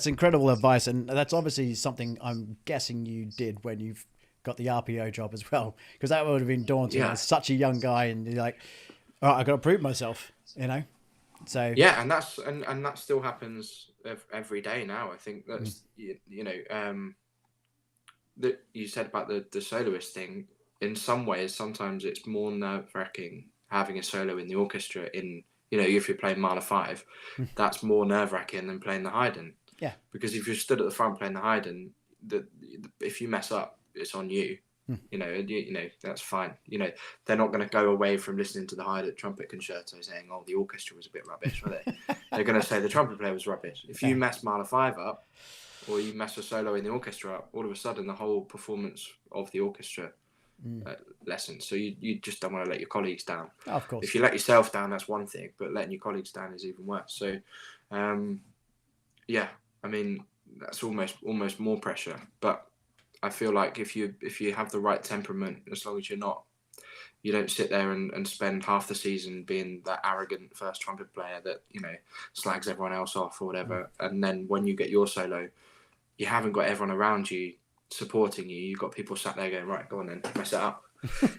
incredible advice, and that's obviously something I'm guessing you did when you've got the RPO job as well, because that would have been daunting as such a young guy, and you're like, oh, I got to prove myself, So yeah, and that still happens every day now. I think that's that you said about the soloist thing. In some ways, sometimes it's more nerve-wracking having a solo in the orchestra. If you're playing Mahler 5, that's more nerve-wracking than playing the Haydn. Yeah. Because if you're stood at the front playing the Haydn, if you mess up, it's on you. That's fine. They're not going to go away from listening to the Haydn trumpet concerto saying, "Oh, the orchestra was a bit rubbish," are they? They're going to say the trumpet player was rubbish. If you mess Mahler 5 up, or you mess a solo in the orchestra up, all of a sudden the whole performance of the orchestra lessens. So you just don't want to let your colleagues down. Oh, of course. If you let yourself down, that's one thing, but letting your colleagues down is even worse. So, yeah, I mean, that's almost more pressure. But I feel like if you have the right temperament, as long as you don't sit there and spend half the season being that arrogant first trumpet player that slags everyone else off or whatever, and then when you get your solo, you haven't got everyone around you supporting you. You've got people sat there going, right, go on then, mess it up.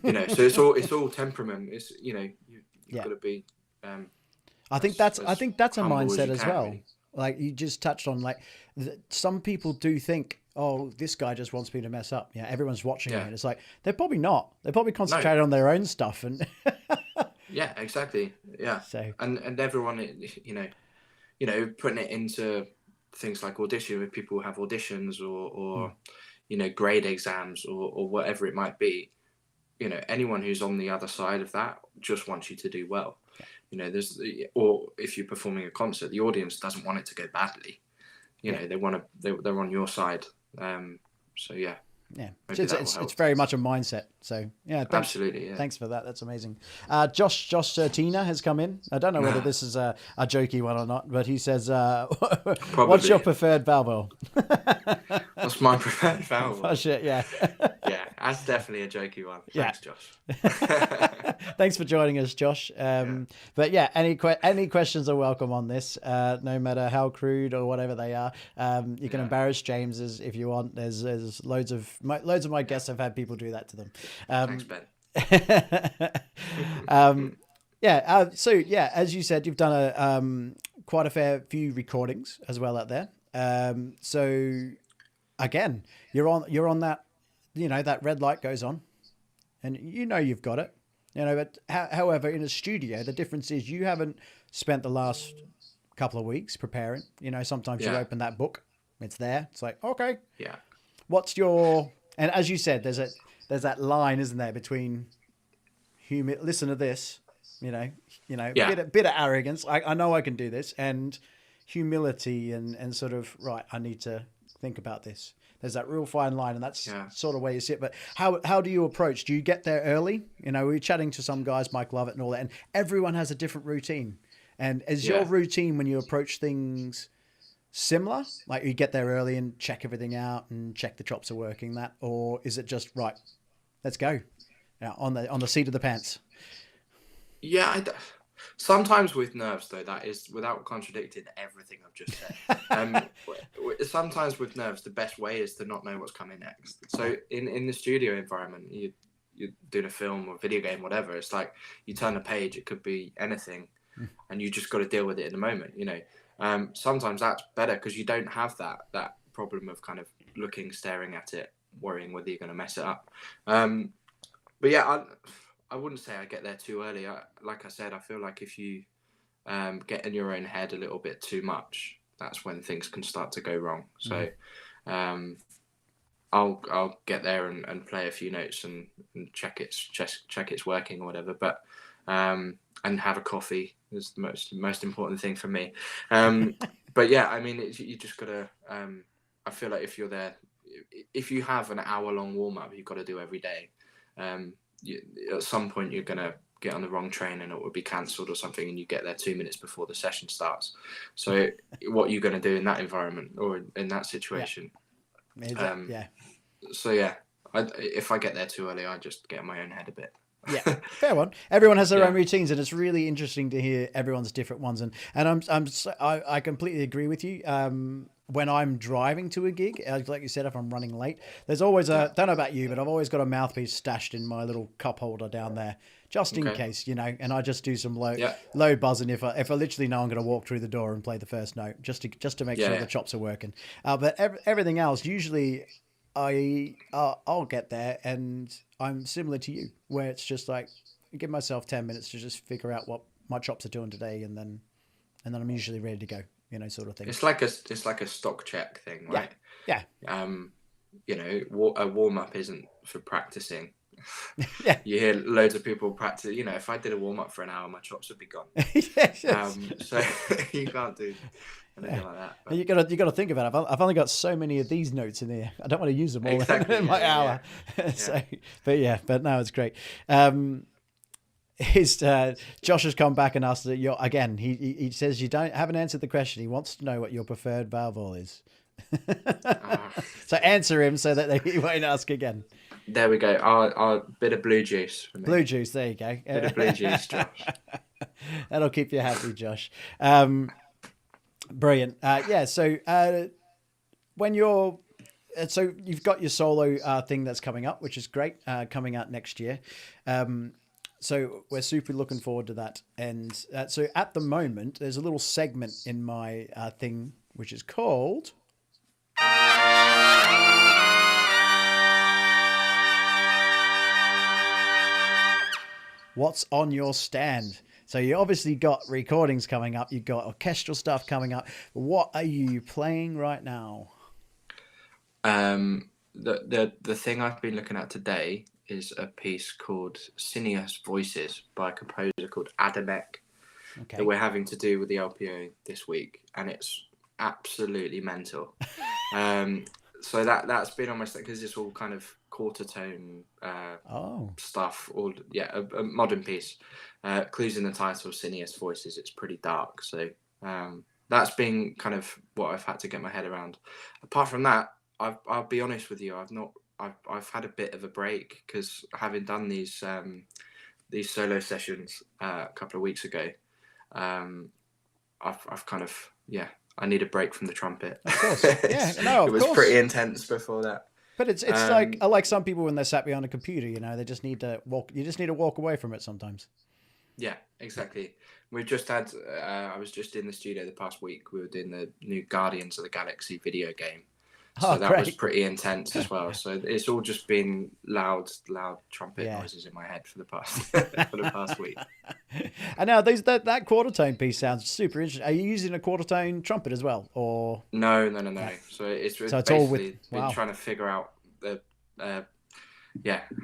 So it's all temperament. It's you've got to be. I think that's a mindset as well. Really. Like you just touched on, like some people do think, oh, this guy just wants me to mess up. Yeah, everyone's watching me, and it's like they're probably not. They're probably concentrating on their own stuff and. Yeah, exactly. Yeah, so and everyone, putting it into things like audition, if people have auditions or grade exams or whatever it might be, anyone who's on the other side of that just wants you to do well. Or if you're performing a concert, the audience doesn't want it to go badly. They want to. They're on your side. So yeah. Yeah, it's very much a mindset. So yeah, absolutely. Yeah. Thanks for that. That's amazing. Josh Tina has come in. I don't know whether this is a jokey one or not, but he says, "What's your preferred vowel?" What's my preferred vowel? Oh shit! Yeah. Yeah, that's definitely a jokey one. Thanks, Josh. Thanks for joining us, Josh. But yeah, any questions are welcome on this. No matter how crude or whatever they are. You can embarrass James's if you want. There's loads of my guests have had people do that to them. Thanks, Ben. So as you said, you've done quite a fair few recordings as well out there. So again, you're on that, that red light goes on, and you've got it. But however, in a studio, the difference is you haven't spent the last couple of weeks preparing. Sometimes you open that book, it's there. It's like, okay, yeah. What's your, and as you said, there's that line, isn't there, between listen to this, a bit of arrogance. I know I can do this, and humility and sort of, right, I need to think about this. There's that real fine line, and that's sort of where you sit. But how do you approach? Do you get there early? We were chatting to some guys, Mike Lovett and all that, and everyone has a different routine. And is your Yeah. routine when you approach things similar? Like you get there early and check everything out and check the chops are working, that, or is it just right? Let's go, on the seat of the pants. Yeah, sometimes with nerves though, that is without contradicting everything I've just said. Sometimes with nerves, the best way is to not know what's coming next. So in the studio environment, you're doing a film or video game, whatever. It's like you turn a page; it could be anything, and you just got to deal with it in the moment. Sometimes that's better because you don't have that problem of kind of looking, staring at it, worrying whether you're going to mess it up. But yeah, I wouldn't say I get there too early. Like I said, I feel like if you get in your own head a little bit too much, that's when things can start to go wrong. So I'll get there and play a few notes and check it's working or whatever. But and have a coffee is the most important thing for me. But yeah, I mean, you just gotta. I feel like if you're there, if you have an hour-long warm-up, you've got to do every day. At some point you're going to get on the wrong train and it will be cancelled or something, and you get there 2 minutes before the session starts. So what are you going to do in that environment or in that situation? So yeah, if I get there too early, I just get in my own head a bit. Yeah, fair one. Everyone has their own routines, and it's really interesting to hear everyone's different ones. And I completely agree with you. When I'm driving to a gig, like you said, if I'm running late, there's always don't know about you, but I've always got a mouthpiece stashed in my little cup holder down there, just in case, and I just do some low buzzing if I literally know I'm going to walk through the door and play the first note, just to make sure the chops are working. But everything else, usually I'll get there and I'm similar to you, where it's just like give myself 10 minutes to just figure out what my chops are doing today, and then I'm usually ready to go. Sort of thing. It's like a stock check thing, right? Yeah. A warm up isn't for practicing. Yeah. You hear loads of people practice. If I did a warm up for an hour, my chops would be gone. Yes. So you can't do anything like that. But... You got to think about it. I've only got so many of these notes in here. I don't want to use them all in my hour. Yeah. So, but no, it's great. Josh has come back and asked that again. He says you haven't answered the question. He wants to know what your preferred valve is. So answer him so that he won't ask again. There we go. Our bit of blue juice for me. Blue juice. There you go. Bit of blue juice, Josh. That'll keep you happy, Josh. Brilliant. So when you're so you've got your solo thing that's coming up, which is great. Coming out next year. So we're super looking forward to that. And so at the moment, there's a little segment in my thing, which is called... What's on your stand? So you obviously got recordings coming up. You've got orchestral stuff coming up. What are you playing right now? The thing I've been looking at today is a piece called Sinius Voices by a composer called Adamek that we're having to do with the LPO this week, and it's absolutely mental. So that's been on my stack because it's all kind of quarter tone stuff, or a modern piece. Clues in the title, Sinius Voices. It's pretty dark, so that's been kind of what I've had to get my head around. Apart from that, I'll be honest with you, I've had a bit of a break because having done these solo sessions a couple of weeks ago, I've kind of I need a break from the trumpet. Of course, it was pretty intense before that. But it's like some people when they're sat behind a computer, they just need to walk. You just need to walk away from it sometimes. Yeah, exactly. We've just had. I was just in the studio the past week. We were doing the new Guardians of the Galaxy video game. So that was pretty intense as well. So it's all just been loud trumpet noises in my head for the past week. And now that quarter tone piece sounds super interesting. Are you using a quarter tone trumpet as well, or no? So it's all with been trying to figure out the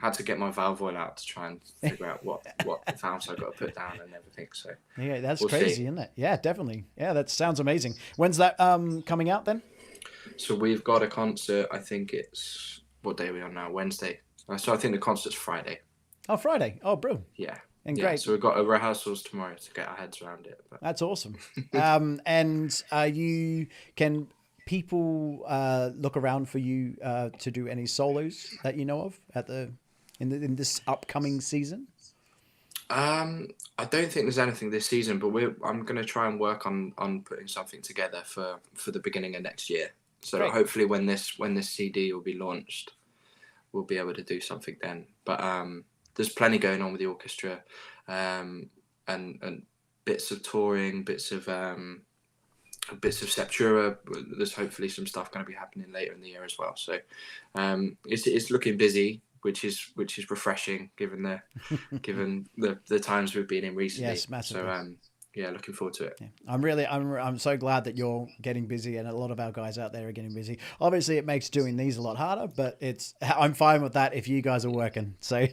had to get my valve oil out to try and figure out what valves I've got to put down and everything. So that's crazy, isn't it? Yeah, definitely. Yeah, that sounds amazing. When's that coming out then? So we've got a concert. I think it's what day are we on now? Wednesday. So I think the concert's Friday. Oh, Friday. Oh, bro. Yeah. And Yeah, great. so we've got a rehearsals tomorrow to get our heads around it. But. That's awesome. And can people look around for you to do any solos that you know of in this upcoming season? I don't think there's anything this season, but I'm going to try and work on putting something together for the beginning of next year. So Great. hopefully when this CD will be launched, we'll be able to do something then. But there's plenty going on with the orchestra, and bits of touring, bits of Septura. There's hopefully some stuff going to be happening later in the year as well. So it's looking busy, which is refreshing given the times we've been in recently. Yes, massively. So yeah, looking forward to it. Yeah. I'm so glad that you're getting busy, and a lot of our guys out there are getting busy. Obviously, it makes doing these a lot harder, but I'm fine with that if you guys are working. So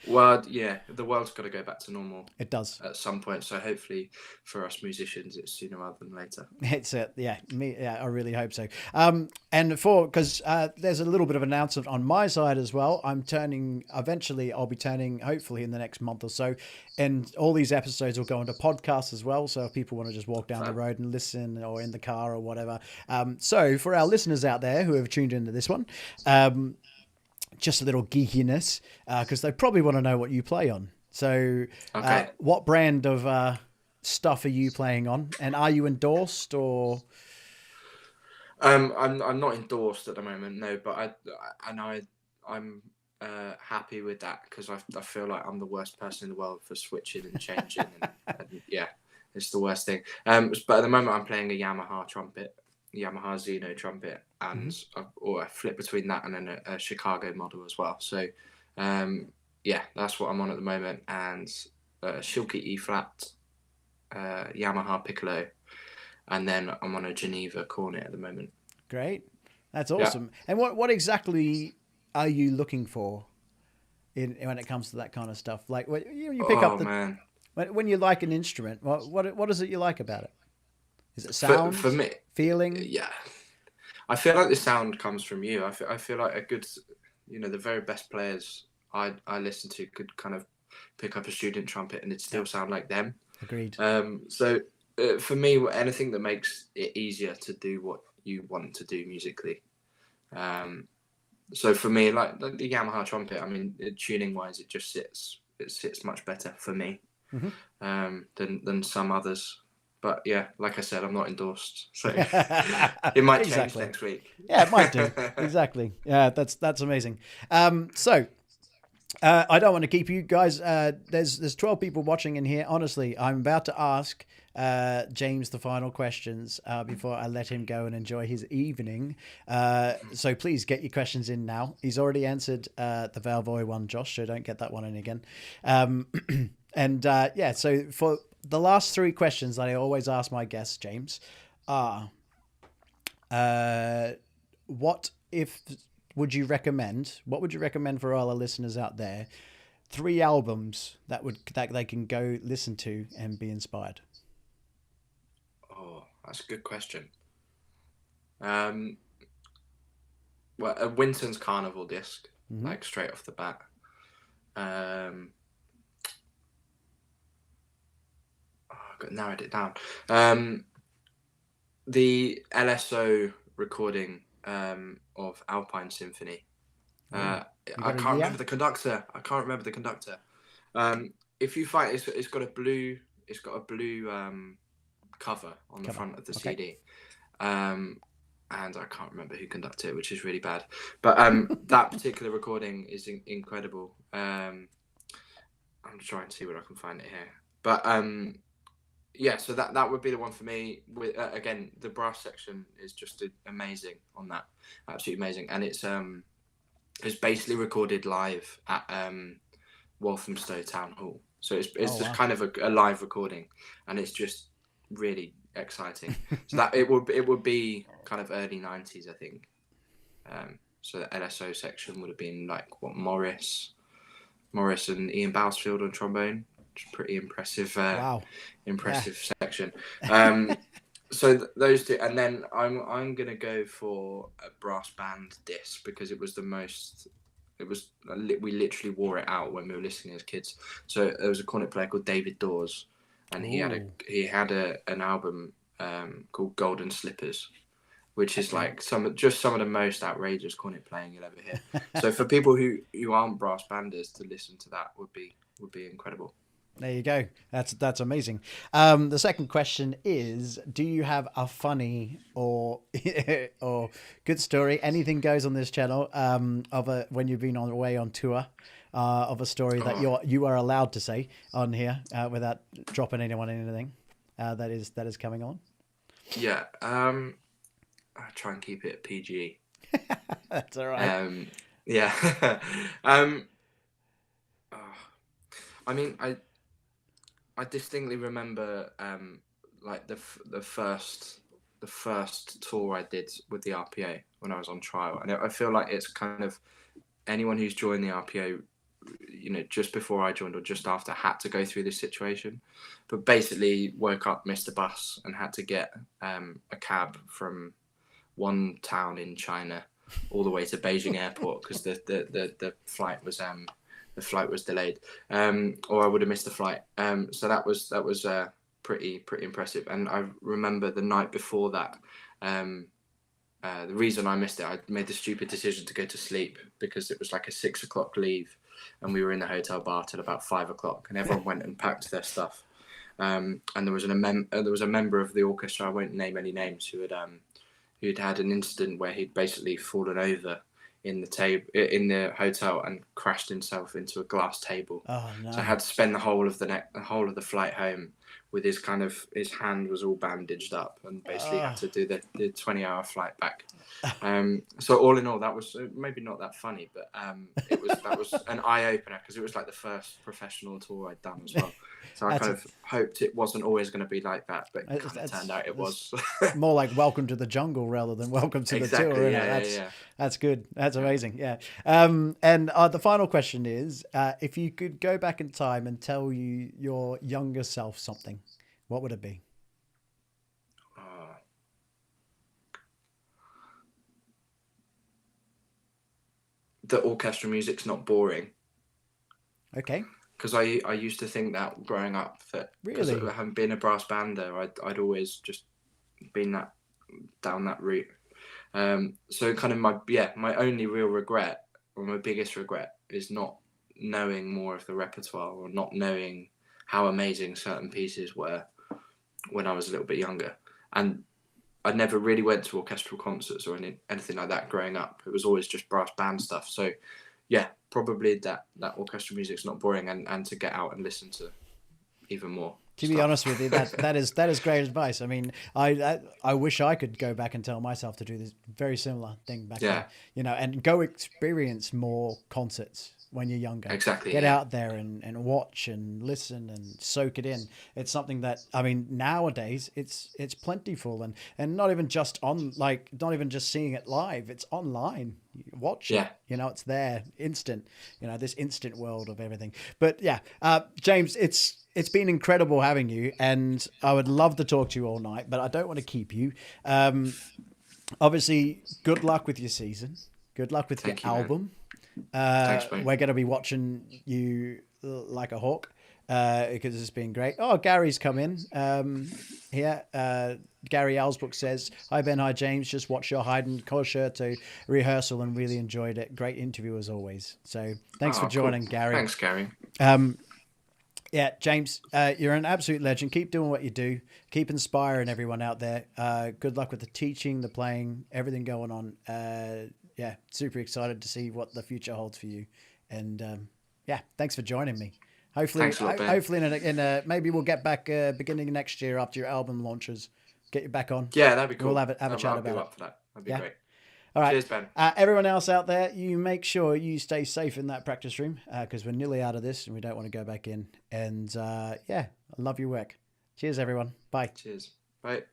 well, yeah, the world's got to go back to normal. It does at some point. So hopefully for us musicians, it's sooner rather than later. It's it. Yeah, I really hope so. And because there's a little bit of announcement on my side as well. I'll be turning hopefully in the next month or so, and all these episodes will go into podcasts as well. So if people want to just walk down the road and listen, or in the car or whatever. So for our listeners out there who have tuned into this one, just a little geekiness, because they probably want to know what you play on. So what brand of stuff are you playing on, and are you endorsed or? I'm not endorsed at the moment, no, but I'm happy with that, because I feel like I'm the worst person in the world for switching and changing, and yeah, it's the worst thing. But at the moment I'm playing a Yamaha Zeno trumpet, and I flip between that and then a Chicago model as well. So yeah, that's what I'm on at the moment, and Schilke E flat, Yamaha piccolo, and then I'm on a Geneva cornet at the moment. Great, that's awesome. Yeah. And what exactly are you looking for when it comes to that kind of stuff? Like when you pick up when you like an instrument, what is it you like about it? Is it sound? For me, feeling? Yeah, I feel like the sound comes from you. I feel like a good, the very best players I listen to could kind of pick up a student trumpet and it still sound like them. Agreed. So for me, anything that makes it easier to do what you want to do musically. So for me, like the Yamaha trumpet, I mean, tuning wise, it sits much better for me than some others. But yeah, like I said, I'm not endorsed, so it might change next week. Yeah, it might do. Exactly. Yeah, that's amazing. So I don't want to keep you guys. There's 12 people watching in here. Honestly, I'm about to ask James the final questions before I let him go and enjoy his evening. So please get your questions in now. He's already answered the Valvoy one, Josh, so don't get that one in again. And yeah, so for the last 3 questions that I always ask my guests, James, are what would you recommend for all our listeners out there? 3 albums that they can go listen to and be inspired. Oh, that's a good question. Well, a Winton's Carnival disc, like straight off the bat. I got narrowed it down. The LSO recording of Alpine Symphony. I can't remember the conductor. If you find it's got a blue cover on the front of the CD. And I can't remember who conducted it, which is really bad. But that particular recording is incredible. I'm trying to see where I can find it here. But yeah, so that would be the one for me. With again, the brass section is just amazing on that, absolutely amazing, and it's basically recorded live at Walthamstow Town Hall. So it's just kind of a live recording, and it's just really exciting. So that it would be kind of early 90s, I think. So the LSO section would have been like what Morris and Ian Bousfield on trombone. Pretty impressive. Section. So those 2, and then I'm gonna go for a brass band disc because it was the most it was we literally wore it out when we were listening as kids. So there was a cornet player called David Dawes, and he had an album called Golden Slippers, which is like some of the most outrageous cornet playing you'll ever hear. So for people who aren't brass banders, to listen to that would be incredible. There you go. That's amazing. The second question is: do you have a funny or good story? Anything goes on this channel of when you've been away on tour, of a story that you are allowed to say on here without dropping anyone in anything that is coming on. Yeah. I try and keep it PG. That's all right. Yeah. I mean, I distinctly remember like the first tour I did with the RPA when I was on trial, and I feel like it's kind of anyone who's joined the RPA, you know, just before I joined or just after, had to go through this situation. But basically, woke up, missed a bus, and had to get a cab from one town in China all the way to Beijing airport because the flight was delayed, or I would have missed the flight. So that was pretty impressive. And I remember the night before that, the reason I missed it, I made the stupid decision to go to sleep because it was like a 6 o'clock leave, and we were in the hotel bar till about 5 o'clock, and everyone went and packed their stuff. And there was a member of the orchestra, I won't name any names, who'd had an incident where he'd basically fallen over in the hotel and crashed himself into a glass table. Oh, no. So I had to spend the whole of the flight home with his hand was all bandaged up, and basically had to do the 20-hour flight back. So all in all, that was maybe not that funny, but that was an eye opener because it was like the first professional tour I'd done as well. So I kind of hoped it wasn't always going to be like that, but it kind of turned out it was. More like Welcome to the Jungle rather than Welcome to the Tour. Yeah. That's good. That's amazing. Yeah. And the final question is, if you could go back in time and tell your younger self something, what would it be? The orchestral music's not boring. Okay. Because I used to think that growing up, that because I haven't been a brass bander, I'd always just been down that route. So kind of my only real regret, or my biggest regret, is not knowing more of the repertoire, or not knowing how amazing certain pieces were when I was a little bit younger. And I never really went to orchestral concerts or anything like that growing up. It was always just brass band stuff. So yeah, probably that orchestral music's not boring, and to get out and listen to even more. To be honest with you, that is great advice. I mean, I wish I could go back and tell myself to do this very similar thing back then, you know, and go experience more concerts when you're younger. Exactly. Get out there and watch and listen and soak it in. It's something that, I mean, nowadays it's plentiful, and not even just not even just seeing it live. It's online. You watch it. You know, it's there, instant. You know, this instant world of everything. But yeah, James, it's been incredible having you, and I would love to talk to you all night, but I don't want to keep you. Obviously, good luck with your season. Good luck with your album. Thanks, mate. We're going to be watching you like a hawk because it's been great. Oh, Gary's come in here. Gary Alsbrook says, "Hi Ben, hi James. Just watched your Haydn concerto rehearsal and really enjoyed it. Great interview as always." So thanks for joining, cool. Gary. Thanks, Gary. Yeah, James, you're an absolute legend. Keep doing what you do. Keep inspiring everyone out there. Good luck with the teaching, the playing, everything going on. Yeah, super excited to see what the future holds for you. And yeah, thanks for joining me. Hopefully, thanks a lot, Ben. Hopefully maybe we'll get back beginning of next year after your album launches. Get you back on. Yeah, that'd be cool. We'll have a chat about it. Up for that. That'd be great. All right. Cheers, Ben. Everyone else out there, you make sure you stay safe in that practice room because we're nearly out of this and we don't want to go back in. And yeah, I love your work. Cheers, everyone. Bye. Cheers. Bye.